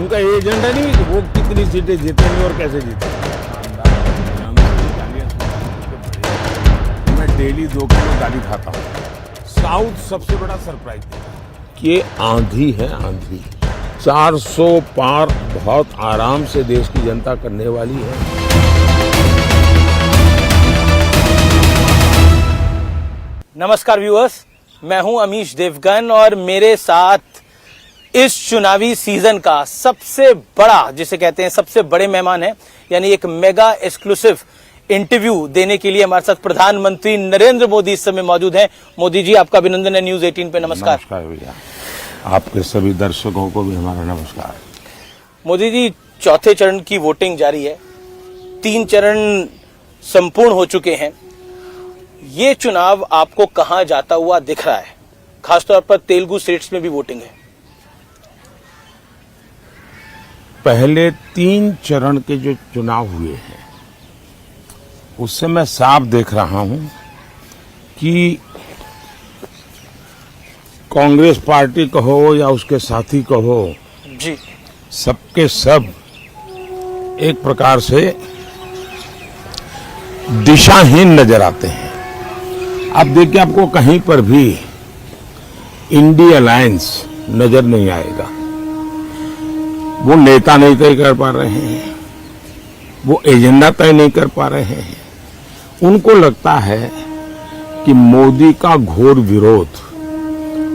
उनका ये एजेंडा नहीं कि वो कितनी सीटें जीतेंगे और कैसे जीतेंगे। मैं डेली 2 किलो गाली खाता हूँ। साउथ सबसे बड़ा सरप्राइज कि ये आंधी है, आंधी 400 पार बहुत आराम से देश की जनता करने वाली है। नमस्कार व्यूअर्स, मैं हूं अमीश देवगन और मेरे साथ इस चुनावी सीजन का सबसे बड़ा, जिसे कहते हैं सबसे बड़े मेहमान है, यानी एक मेगा एक्सक्लूसिव इंटरव्यू देने के लिए हमारे साथ प्रधानमंत्री नरेंद्र मोदी इस समय मौजूद हैं। मोदी जी, आपका अभिनंदन है न्यूज 18 पे। नमस्कार। नमस्कार भैया, आपके सभी दर्शकों को भी हमारा नमस्कार। मोदी जी, चौथे चरण की वोटिंग जारी है, 3 चरण संपूर्ण हो चुके हैं। ये चुनाव आपको कहां जाता हुआ दिख रहा है? खासतौर पर तेलुगु स्टेट्स में भी वोटिंग है। पहले 3 चरण के जो चुनाव हुए हैं उससे मैं साफ देख रहा हूं कि कांग्रेस पार्टी कहो या उसके साथी कहो जी, सबके सब एक प्रकार से दिशाहीन नजर आते हैं। आप देखिए, आपको कहीं पर भी इंडिया अलायंस नजर नहीं आएगा। वो नेता नहीं तय कर पा रहे हैं, वो एजेंडा तय नहीं कर पा रहे हैं। उनको लगता है कि मोदी का घोर विरोध,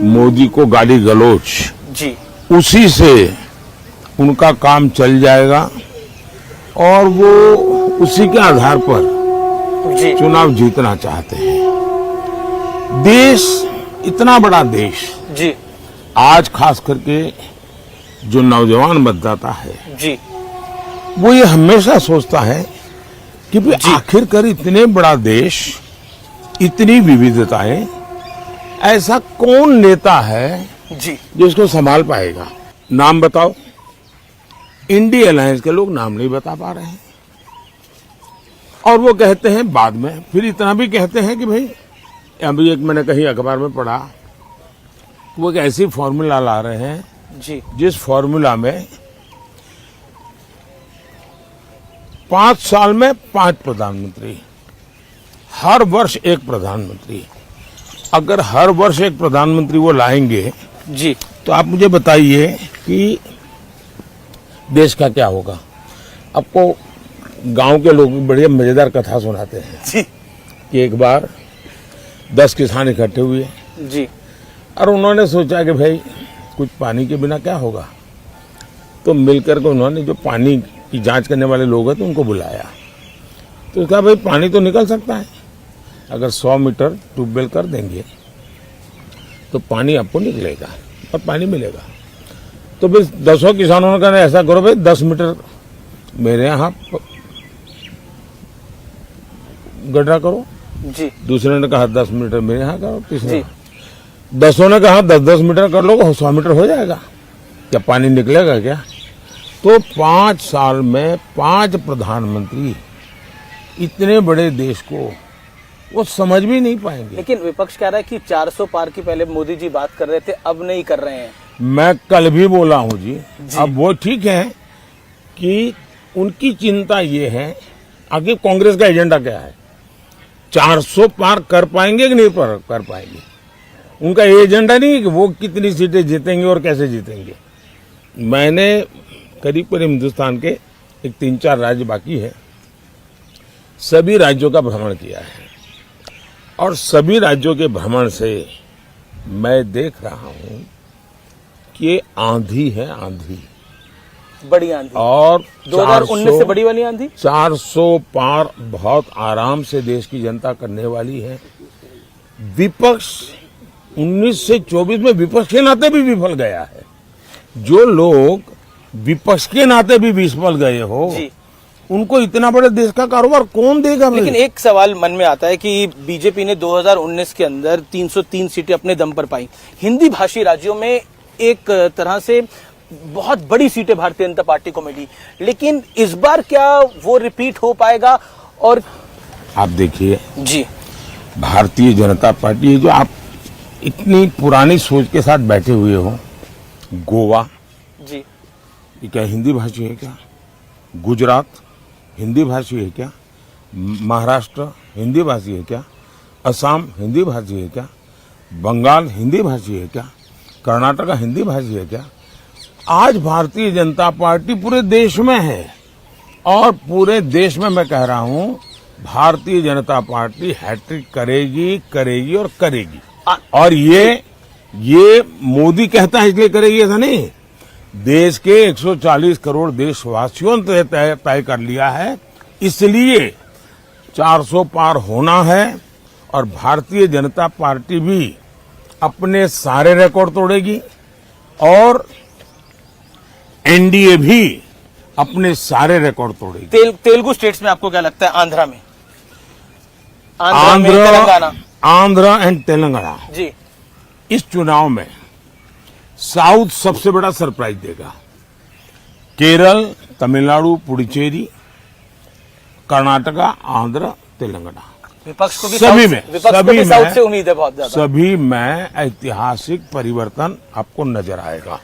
मोदी को गाली गलौज जी, उसी से उनका काम चल जाएगा और वो उसी के आधार पर जी, चुनाव जीतना चाहते हैं। देश, इतना बड़ा देश, जी, आज खास करके जो नौजवान मतदाता है जी, वो ये हमेशा सोचता है कि भाई आखिरकार इतने बड़ा देश, इतनी विविधताएं, ऐसा कौन नेता है जी, जो इसको संभाल पाएगा? नाम बताओ। इंडिया अलायंस के लोग नाम नहीं बता पा रहे हैं और वो कहते हैं बाद में, फिर इतना भी कहते हैं कि भाई, अभी एक मैंने कहीं अखबार में पढ़ा, वो एक ऐसी फॉर्मूला ला रहे हैं जी, जिस फॉर्मूला में 5 साल में 5 प्रधानमंत्री, हर वर्ष एक प्रधानमंत्री। अगर हर वर्ष एक प्रधानमंत्री वो लाएंगे जी, तो आप मुझे बताइए कि देश का क्या होगा। आपको गांव के लोग बढ़िया मजेदार कथा सुनाते हैं जी, कि एक बार 10 किसान इकट्ठे हुए जी, और उन्होंने सोचा कि भाई कुछ पानी के बिना क्या होगा, तो मिलकर के उन्होंने जो पानी की जांच करने वाले लोग हैं तो उनको बुलाया। तो कहा भाई पानी तो निकल सकता है, अगर 100 मीटर ट्यूबवेल कर देंगे तो पानी आपको निकलेगा और पानी मिलेगा। तो फिर 10 किसानों ने कहा ऐसा करो भाई, 10 मीटर मेरे यहाँ गड्ढा करो। जी, दूसरे ने कहा 10 मीटर मेरे यहाँ करो। तीसरे 10 ने कहा 10-10 मीटर कर लो, 100 मीटर हो जाएगा। क्या पानी निकलेगा क्या? तो 5 साल में 5 प्रधानमंत्री इतने बड़े देश को वो समझ भी नहीं पाएंगे। लेकिन विपक्ष कह रहा है कि 400 पार की पहले मोदी जी बात कर रहे थे, अब नहीं कर रहे हैं। मैं कल भी बोला हूं जी। अब वो ठीक है कि उनकी चिंता ये है, आगे कांग्रेस का एजेंडा क्या है, 400 पार कर पाएंगे कि नहीं कर पाएंगे। उनका ये एजेंडा नहीं है कि वो कितनी सीटें जीतेंगे और कैसे जीतेंगे। मैंने करीब करीब हिंदुस्तान के एक 3-4 राज्य बाकी है, सभी राज्यों का भ्रमण किया है और सभी राज्यों के भ्रमण से मैं देख रहा हूं कि ये आंधी है, आंधी, बड़ी आंधी। और 2019 से बड़ी वाली आंधी। 400 पार बहुत आराम से देश की जनता करने वाली है। विपक्ष 19 से 24 में विपक्ष के नाते भी विफल गया है। जो लोग विपक्ष के नाते भी विफल गए हो जी, उनको इतना बड़े देश का कारोबार कौन देगा? लेकिन एक सवाल मन में आता है कि बीजेपी ने 2019 के अंदर 303 सीटें अपने दम पर पाई। हिंदी भाषी राज्यों में एक तरह से बहुत बड़ी सीटें भारतीय जनता पार्टी को मिली, लेकिन इस बार क्या वो रिपीट हो पाएगा? और आप देखिए जी, भारतीय जनता पार्टी, जो आप इतनी पुरानी सोच के साथ बैठे हुए हो, गोवा, जी, ये क्या हिंदी भाषी है क्या? गुजरात हिंदी भाषी है क्या? महाराष्ट्र हिंदी भाषी है क्या? असम हिंदी भाषी है क्या? बंगाल हिंदी भाषी है क्या? कर्नाटक हिंदी भाषी है क्या? आज भारतीय जनता पार्टी पूरे देश में है और पूरे देश में मैं कह रहा हूं भारतीय जनता पार्टी हैट्रिक करेगी करेगी और करेगी। और ये मोदी कहता है इसलिए करेगी ऐसा नहीं, देश के 140 करोड़ देशवासियों ने तय कर लिया है, इसलिए 400 पार होना है। और भारतीय जनता पार्टी भी अपने सारे रिकॉर्ड तोड़ेगी और एनडीए भी अपने सारे रिकॉर्ड तोड़ेगी। तेलुगु स्टेट्स में आपको क्या लगता है? आंध्रा में तेलंगाना, आंध्र एंड तेलंगाना जी, इस चुनाव में साउथ सबसे बड़ा सरप्राइज देगा। केरल, तमिलनाडु, पुडुचेरी, कर्नाटका, आंध्र, तेलंगाना, विपक्ष को भी सभी साउथ से उम्मीद है बहुत ज्यादा। सभी में ऐतिहासिक परिवर्तन आपको नजर आएगा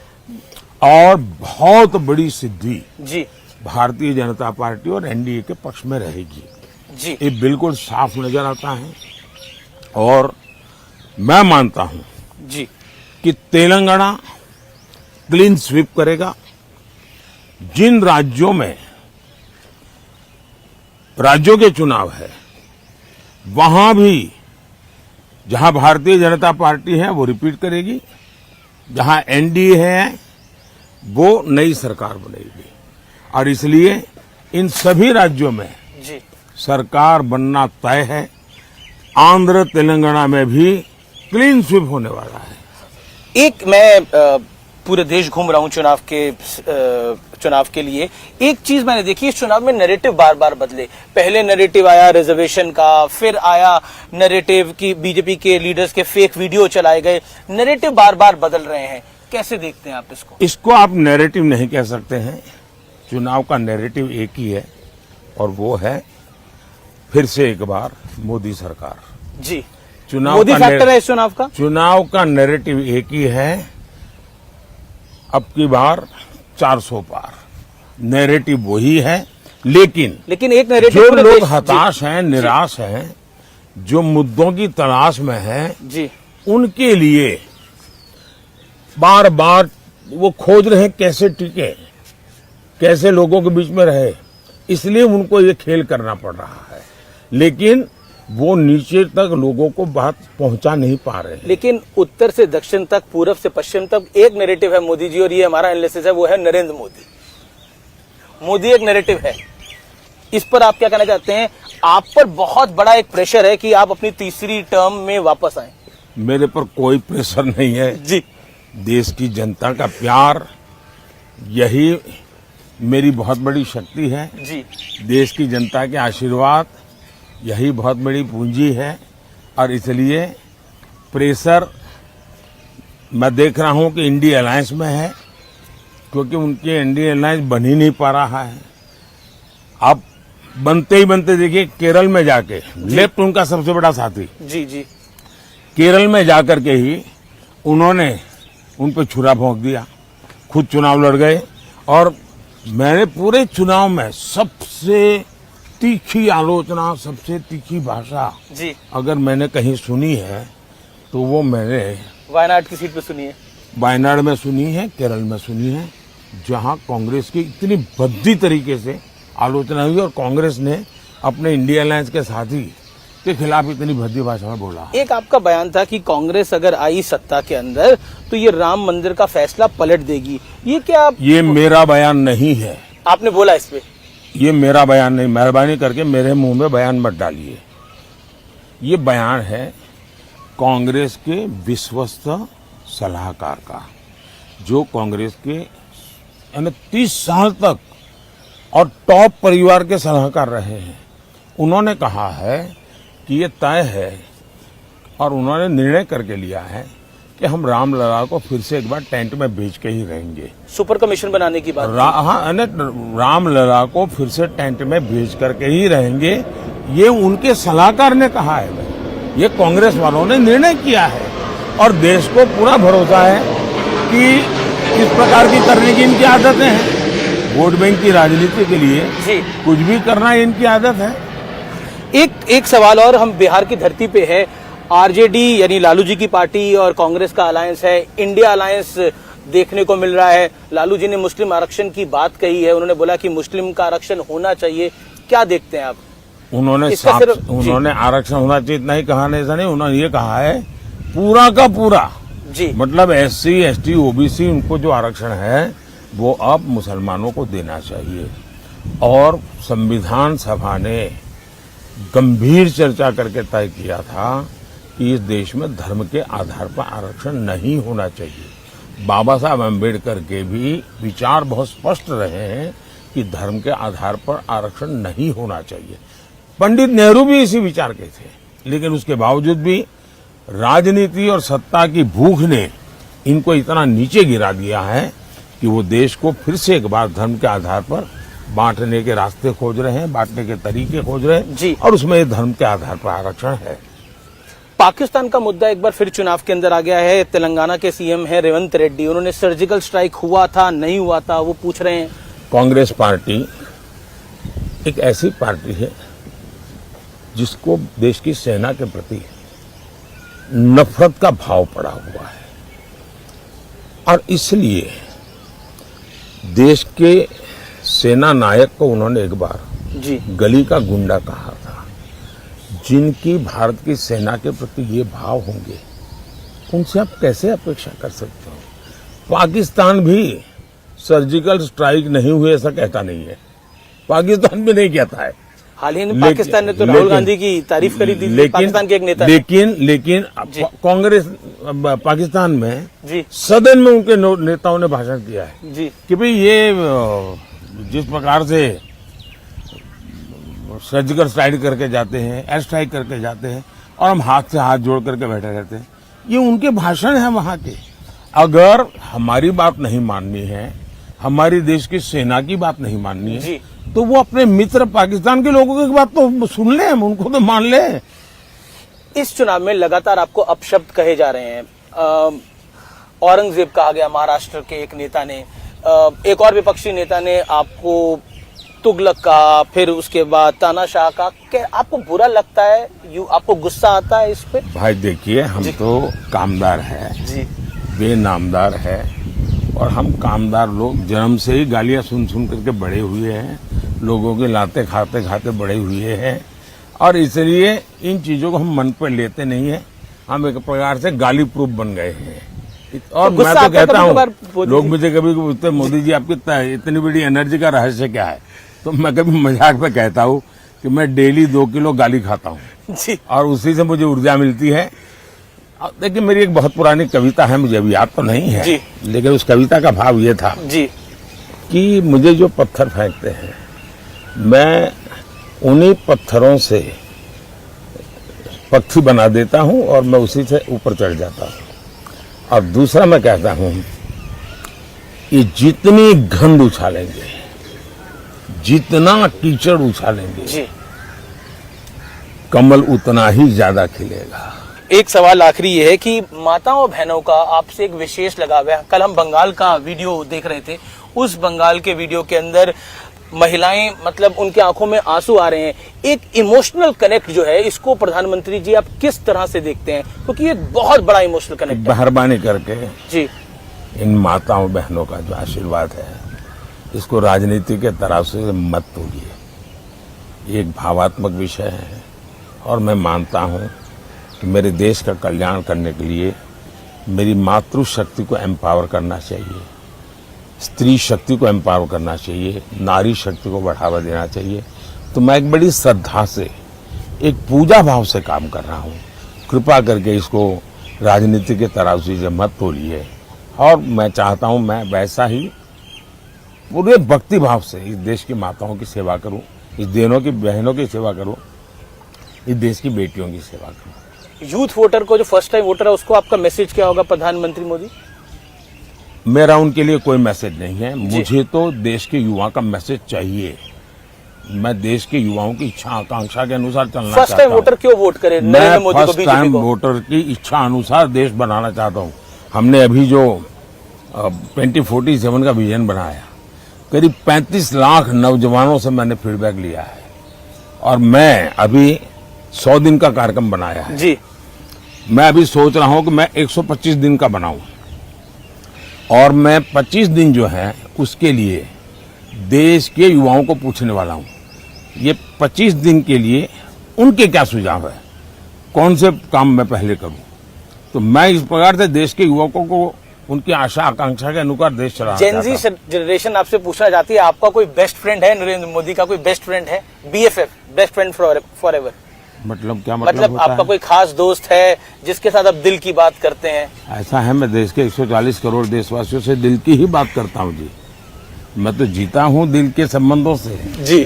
और बहुत बड़ी सिद्धि जी भारतीय जनता पार्टी और एनडीए के पक्ष में रहेगी जी। ये बिल्कुल साफ नजर आता है। और मैं मानता हूं जी कि तेलंगाना क्लीन स्वीप करेगा। जिन राज्यों में राज्यों के चुनाव है वहां भी जहां भारतीय जनता पार्टी है वो रिपीट करेगी, जहां एनडीए है वो नई सरकार बनेगी। और इसलिए इन सभी राज्यों में जी सरकार बनना तय है। आंध्र तेलंगाना में भी क्लीन स्वीप होने वाला है। एक मैं पूरे देश घूम रहा हूं चुनाव के लिए। एक चीज मैंने देखी, इस चुनाव में नैरेटिव बार बार बदले। पहले नैरेटिव आया रिजर्वेशन का, फिर आया नैरेटिव की बीजेपी के लीडर्स के फेक वीडियो चलाए गए। नैरेटिव बार बार बदल रहे हैं, कैसे देखते हैं आप इसको? इसको आप नैरेटिव नहीं कह सकते हैं। चुनाव का नैरेटिव एक ही है और वो है फिर से एक बार मोदी सरकार। जी, चुनाव मोदी का फैक्टर है इस चुनाव का। चुनाव का नैरेटिव एक ही है, अब की बार 400 पार। नैरेटिव वही है, लेकिन एक नैरेटिव जो लोग हताश हैं, निराश हैं, जो मुद्दों की तलाश में हैं, जी, उनके लिए बार बार वो खोज रहे हैं कैसे टिके, कैसे लोगों के बीच में रहे, इसलिए उनको ये खेल करना पड़ रहा है। लेकिन वो नीचे तक लोगों को बात पहुंचा नहीं पा रहे हैं। लेकिन उत्तर से दक्षिण तक, पूरब से पश्चिम तक एक नैरेटिव है मोदी जी, और ये हमारा एनालिसिस है, वो है नरेंद्र मोदी। मोदी एक नैरेटिव है। इस पर आप क्या कहना चाहते हैं? आप पर बहुत बड़ा एक प्रेशर है कि आप अपनी तीसरी टर्म में वापस आए। मेरे पर कोई प्रेशर नहीं है जी, देश की जनता का प्यार, यही मेरी बहुत बड़ी शक्ति है। जी, देश की जनता के आशीर्वाद यही बहुत बड़ी पूंजी है। और इसलिए प्रेशर मैं देख रहा हूं कि इंडिया अलायंस में है, क्योंकि उनके इंडिया अलायंस बन ही नहीं पा रहा है। अब बनते ही बनते देखिए केरल में जाके, लेफ्ट उनका सबसे बड़ा साथी, जी जी, केरल में जाकर के ही उन्होंने उन पर छुरा भोंक दिया, खुद चुनाव लड़ गए। और मैंने पूरे चुनाव में सबसे तीखी आलोचना, सबसे तीखी भाषा जी, अगर मैंने कहीं सुनी है तो वो मैंने वायनाड की सीट पे सुनी है। वायनाड में सुनी है, केरल में सुनी है, जहां कांग्रेस की इतनी भद्दी तरीके से आलोचना हुई और कांग्रेस ने अपने इंडिया अलायंस के साथी के खिलाफ इतनी भद्दी भाषा में बोला। एक आपका बयान था कि कांग्रेस अगर आई सत्ता के अंदर तो ये राम मंदिर का फैसला पलट देगी। ये क्या ये मेरा बयान नहीं है। आपने बोला इस पे? ये मेरा बयान नहीं, मेहरबानी करके मेरे मुंह में बयान मत डालिए। ये बयान है कांग्रेस के विश्वस्त सलाहकार का, जो कांग्रेस के 30 साल तक और टॉप परिवार के सलाहकार रहे हैं। उन्होंने कहा है कि ये तय है और उन्होंने निर्णय करके लिया है कि हम रामलला को फिर से एक बार टेंट में भेज के ही रहेंगे। सुपर कमीशन बनाने की बात? हाँ, रामलला को फिर से टेंट में भेज करके ही रहेंगे, ये उनके सलाहकार ने कहा है। ये कांग्रेस वालों ने निर्णय किया है और देश को पूरा भरोसा है कि इस प्रकार की करने की इनकी आदतें हैं। वोट बैंक की राजनीति के लिए जी कुछ भी करना इनकी आदत है। एक सवाल और, हम बिहार की धरती पे है, आरजेडी यानी लालू जी की पार्टी और कांग्रेस का अलायंस है, इंडिया अलायंस देखने को मिल रहा है। लालू जी ने मुस्लिम आरक्षण की बात कही है, उन्होंने बोला कि मुस्लिम का आरक्षण होना चाहिए, क्या देखते हैं आप? उन्होंने आरक्षण होना चाहिए इतना ही कहा नहीं, ऐसा नहीं, उन्होंने ये कहा है पूरा का पूरा जी, मतलब SC ST OBC उनको जो आरक्षण है वो अब मुसलमानों को देना चाहिए। और संविधान सभा ने गंभीर चर्चा करके तय किया था कि इस देश में धर्म के आधार पर आरक्षण नहीं होना चाहिए। बाबा साहब अम्बेडकर के भी विचार बहुत स्पष्ट रहे हैं कि धर्म के आधार पर आरक्षण नहीं होना चाहिए। पंडित नेहरू भी इसी विचार के थे, लेकिन उसके बावजूद भी राजनीति और सत्ता की भूख ने इनको इतना नीचे गिरा दिया है कि वो देश को फिर से एक बार धर्म के आधार पर बांटने के रास्ते खोज रहे हैं, बांटने के तरीके खोज रहे हैं जी। और उसमें धर्म के आधार पर आरक्षण है। पाकिस्तान का मुद्दा एक बार फिर चुनाव के अंदर आ गया है। तेलंगाना के सीएम है रेवंत रेड्डी, उन्होंने सर्जिकल स्ट्राइक हुआ था नहीं हुआ था वो पूछ रहे हैं। कांग्रेस पार्टी एक ऐसी पार्टी है जिसको देश की सेना के प्रति नफरत का भाव पड़ा हुआ है और इसलिए देश के सेना नायक को उन्होंने एक बार जी गली का गुंडा कहा था। जिनकी भारत की सेना के प्रति ये भाव होंगे उनसे आप कैसे अपेक्षा कर सकते हो? पाकिस्तान भी सर्जिकल स्ट्राइक नहीं हुए ऐसा कहता नहीं है, पाकिस्तान भी नहीं कहता है। हाल ही में पाकिस्तान ने तो राहुल गांधी की तारीफ करी थी, पाकिस्तान के एक नेता ने। लेकिन कांग्रेस पाकिस्तान में जी सदन में उनके नेताओं ने भाषण किया है जी कि भाई ये जिस प्रकार से सर्जिकल स्ट्राइक करके जाते हैं, एयर स्ट्राइक करके जाते हैं और हम हाथ से हाथ जोड़ करके बैठे रहते हैं, ये उनके भाषण है वहां के। अगर हमारी बात नहीं माननी है, हमारी देश की सेना की बात नहीं माननी है जी। तो वो अपने मित्र पाकिस्तान के लोगों की बात तो सुन ले, उनको तो मान ले। इस चुनाव में लगातार आपको अपशब्द कहे जा रहे हैं। औरंगजेब कहा गया महाराष्ट्र के एक नेता ने, एक और विपक्षी नेता ने आपको तुगलक कहा, फिर उसके बाद तानाशाह का। क्या आपको बुरा लगता है, आपको गुस्सा आता है इस पे? भाई देखिए, हम तो कामदार है जी, बेनामदार है और हम कामदार लोग जन्म से ही गालियां सुन सुन करके बड़े हुए हैं, लोगों के लाते खाते खाते बड़े हुए हैं और इसलिए इन चीजों को हम मन पर लेते नहीं है। हम एक प्रकार से गाली प्रूफ बन गए हैं। और मैं तो कहता हूँ, लोग मुझे कभी पूछते मोदी जी आपकी इतनी बड़ी एनर्जी का रहस्य क्या है, तो मैं कभी मजाक में कहता हूँ कि मैं डेली 2 किलो गाली खाता हूँ जी, और उसी से मुझे ऊर्जा मिलती है। देखिए, मेरी एक बहुत पुरानी कविता है, मुझे अभी याद तो नहीं है जी। लेकिन उस कविता का भाव ये था जी कि मुझे जो पत्थर फेंकते हैं मैं उन्हीं पत्थरों से पक्षी बना देता हूं और मैं उसी से ऊपर चढ़ जाता हूं। और दूसरा मैं कहता हूं कि जितनी गंध उछालेंगे, जितना कीचड़ उछालेंगे जी। कमल उतना ही ज्यादा खिलेगा। एक सवाल आखिरी ये है कि माताओं और बहनों का आपसे एक विशेष लगाव है। कल हम बंगाल का वीडियो देख रहे थे, उस बंगाल के वीडियो के अंदर महिलाएं, मतलब उनके आंखों में आंसू आ रहे हैं। एक इमोशनल कनेक्ट जो है, इसको प्रधानमंत्री जी आप किस तरह से देखते हैं? क्योंकि ये बहुत बड़ा इमोशनल कनेक्ट है। मेहरबानी करके जी, इन माताओं बहनों का जो आशीर्वाद है इसको राजनीति के तराजू से मत तोड़िए। ये एक भावात्मक विषय है और मैं मानता हूं कि मेरे देश का कल्याण करने के लिए मेरी मातृशक्ति को एम्पावर करना चाहिए, स्त्री शक्ति को एम्पावर करना चाहिए, नारी शक्ति को बढ़ावा देना चाहिए। तो मैं एक बड़ी श्रद्धा से, एक पूजा भाव से काम कर रहा हूं। कृपा करके इसको राजनीति के तराजू से मत तोलिए और मैं चाहता हूं मैं वैसा ही पूरे भक्ति भाव से इस देश की माताओं की सेवा करूं, इस देनों की बहनों की सेवा करूं, इस देश की बेटियों की सेवा करूं। यूथ वोटर को, जो फर्स्ट टाइम वोटर है, उसको आपका मैसेज क्या होगा प्रधानमंत्री मोदी? मेरा उनके लिए कोई मैसेज नहीं है, मुझे तो देश के युवा का मैसेज चाहिए। मैं देश के युवाओं की इच्छा आकांक्षा के अनुसार चलना चाहता हूं। फर्स्ट टाइम वोटर क्यों वोट करे? मैं फर्स्ट टाइम वोटर की इच्छा अनुसार देश बनाना चाहता हूं। हमने अभी जो 2047 का विजन बनाया करीब 35 लाख नौजवानों से मैंने फीडबैक लिया है और मैं अभी 100 दिन का कार्यक्रम बनाया है। जी मैं अभी सोच रहा हूं कि मैं 125 दिन का बनाऊं और मैं 25 दिन जो है उसके लिए देश के युवाओं को पूछने वाला हूं। ये 25 दिन के लिए उनके क्या सुझाव है, कौन से काम मैं पहले करूं। तो मैं इस प्रकार से देश के युवकों को उनकी आशा आकांक्षा के अनुसार देश चलाना जेनजी चाहता हूं। जनरेशन आपसे पूछना चाहती है, आपका कोई बेस्ट फ्रेंड है? नरेंद्र मोदी का कोई बेस्ट फ्रेंड है? BFF, best friend for ever. मतलब क्या मतलब होता आपका है? कोई खास दोस्त है जिसके साथ आप दिल की बात करते हैं? ऐसा है, मैं देश के 140 करोड़ देशवासियों से दिल की ही बात करता हूं जी। मैं तो जीता हूं दिल के संबंधों से। जी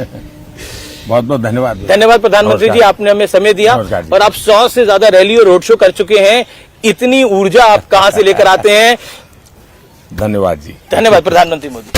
बहुत बहुत धन्यवाद। धन्यवाद प्रधानमंत्री जी, नमस्कार। आपने हमें समय दिया नमस्कार जी। और आप 100 से ज्यादा रैली और रोड शो कर चुके हैं। इतनी ऊर्जा आप कहां से लेकर आते हैं? धन्यवाद जी। धन्यवाद प्रधानमंत्री मोदी।